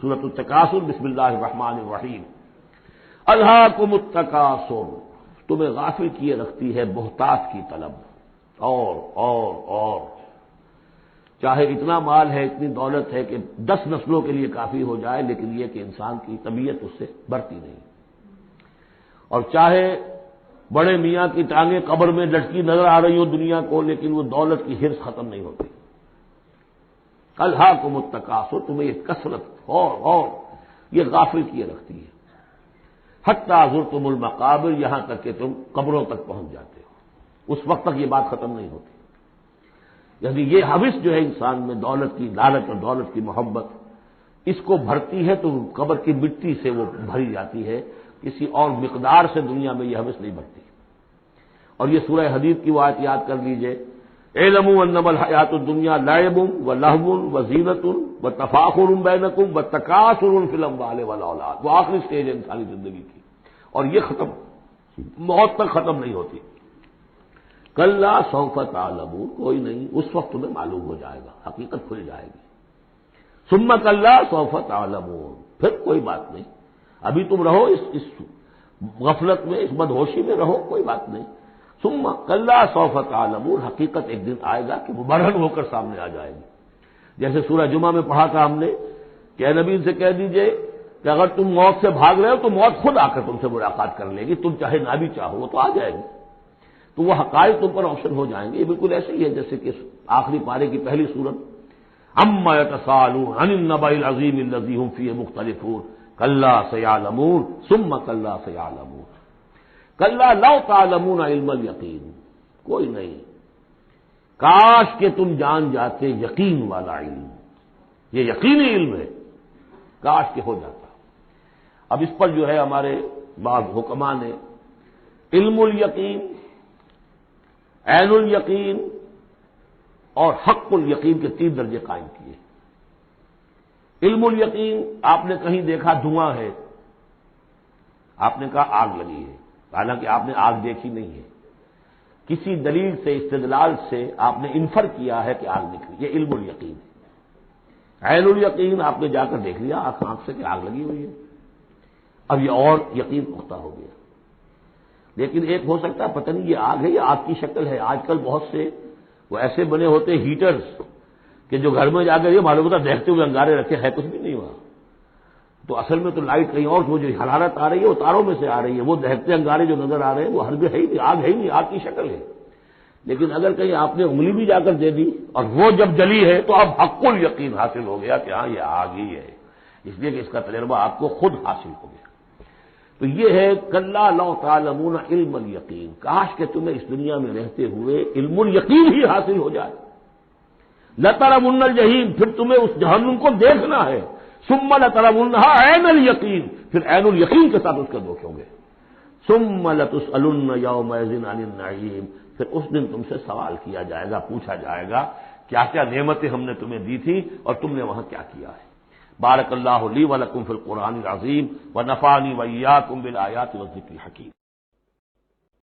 سورۃ التکاثر، بسم اللہ الرحمن الرحیم۔ الہاکم التکاثر، تمہیں غافل کیے رکھتی ہے بہتات کی طلب، اور چاہے اتنا مال ہے، اتنی دولت ہے کہ 10 نسلوں کے لیے کافی ہو جائے، لیکن یہ کہ انسان کی طبیعت اس سے بڑھتی نہیں، اور چاہے بڑے میاں کی ٹانگیں قبر میں لٹکی نظر آ رہی ہوں دنیا کو، لیکن وہ دولت کی حرص ختم نہیں ہوتی۔ الہاکم التکاثر، تمہیں یہ کثرت اور یہ غافل کیے رکھتی ہے، حتی زرتم المقابر، یہاں تک کہ تم قبروں تک پہنچ جاتے ہو، اس وقت تک یہ بات ختم نہیں ہوتی۔ یعنی یہ حوث جو ہے انسان میں، دولت کی لالچ اور دولت کی محبت، اس کو بھرتی ہے تو قبر کی مٹی سے وہ بھری جاتی ہے، کسی اور مقدار سے دنیا میں یہ حوث نہیں بھرتی۔ اور یہ سورہ حدید کی وہ آیت یاد کر لیجئے، اعلموا انما الحیات الدنیا لعب ولہو وزینۃ وتفاخر بینکم وتکاثر فی الاموال والاولاد، وہ آخری سٹیج ہے انسانی زندگی کی، اور یہ ختم موت تک ختم نہیں ہوتی۔ کلا سوف تعلمون، کوئی نہیں، اس وقت تمہیں معلوم ہو جائے گا، حقیقت کھل جائے گی۔ ثم کلا سوف تعلمون، پھر کوئی بات نہیں، ابھی تم رہو اس غفلت میں، اس بدہوشی میں رہو، کوئی بات نہیں۔ ثم کلا سوف تعلمون، حقیقت ایک دن آئے گا کہ وہ برہن ہو کر سامنے آ جائے گی۔ جیسے سورہ جمعہ میں پڑھا تھا ہم نے کہ اے نبی سے کہہ دیجئے کہ اگر تم موت سے بھاگ رہے ہو تو موت خود آ کر تم سے ملاقات کر لے گی، تم چاہے نہ بھی چاہو وہ تو آ جائے گی، تو وہ حقائق تم پر روشن ہو جائیں گے۔ یہ بالکل ایسے ہی ہے جیسے کہ آخری پارے کی پہلی سورت، عما یتساءلون عن النبأ العظیم الذی هم فیہ مختلفون کلا سیعلمون ثم کلا سیعلمون۔ کلا لو تعلمون علم الیقین، کوئی نہیں، کاش کہ تم جان جاتے یقین والا علم، یہ یقینی علم ہے، کاش کہ ہو جاتا۔ اب اس پر جو ہے ہمارے بعض حکماء نے علم الیقین، عین الیقین اور حق الیقین کے 3 درجے قائم کیے۔ علم الیقین، آپ نے کہیں دیکھا دھواں ہے، آپ نے کہا آگ لگی ہے، حالانکہ آپ نے آگ دیکھی نہیں ہے، کسی دلیل سے، استدلال سے آپ نے انفر کیا ہے کہ آگ نکلی، یہ علم الیقین ہے۔ عین الیقین، آپ نے جا کر دیکھ لیا آنکھ سے کہ آگ لگی ہوئی ہے، اب یہ اور یقین پختہ ہو گیا۔ لیکن ایک ہو سکتا ہے پتہ نہیں یہ آگ ہے یا آگ کی شکل ہے، آج کل بہت سے وہ ایسے بنے ہوتے ہیٹرز کہ جو گھر میں جا کر یہ معلوم ہوتا دیکھتے ہوئے انگارے رکھے، ہے کچھ بھی نہیں ہوا، تو اصل میں تو لائٹ کہیں اور، وہ جو حرارت آ رہی ہے وہ تاروں میں سے آ رہی ہے، وہ دہتے انگارے جو نظر آ رہے ہیں وہ ہرگز ہے ہی نہیں، آگ ہے ہی نہیں، آگ کی شکل ہے۔ لیکن اگر کہیں آپ نے انگلی بھی جا کر دے دی اور وہ جب جلی ہے تو اب حق الیقین حاصل ہو گیا کہ ہاں یہ آگ ہی ہے، اس لیے کہ اس کا تجربہ آپ کو خود حاصل ہو گیا۔ تو یہ ہے کلا لو تعلمون علم الیقین، کاش کہ تمہیں اس دنیا میں رہتے ہوئے علم الیقین ہی حاصل ہو جائے۔ لترون الجحیم، پھر تمہیں اس جہنم کو دیکھنا ہے، ثم لترونها عین الیقین، پھر عین الیقین کے ساتھ اس کا دیکھو گے۔ ثم لتسألن یومئذ عن النعیم، پھر اس دن تم سے سوال کیا جائے گا، پوچھا جائے گا کیا کیا نعمتیں ہم نے تمہیں دی تھی اور تم نے وہاں کیا کیا ہے۔ بارک اللہ لی ولکم فی القرآن العظیم ونفعنی وإیاکم بالآیات والذکر الحکیم۔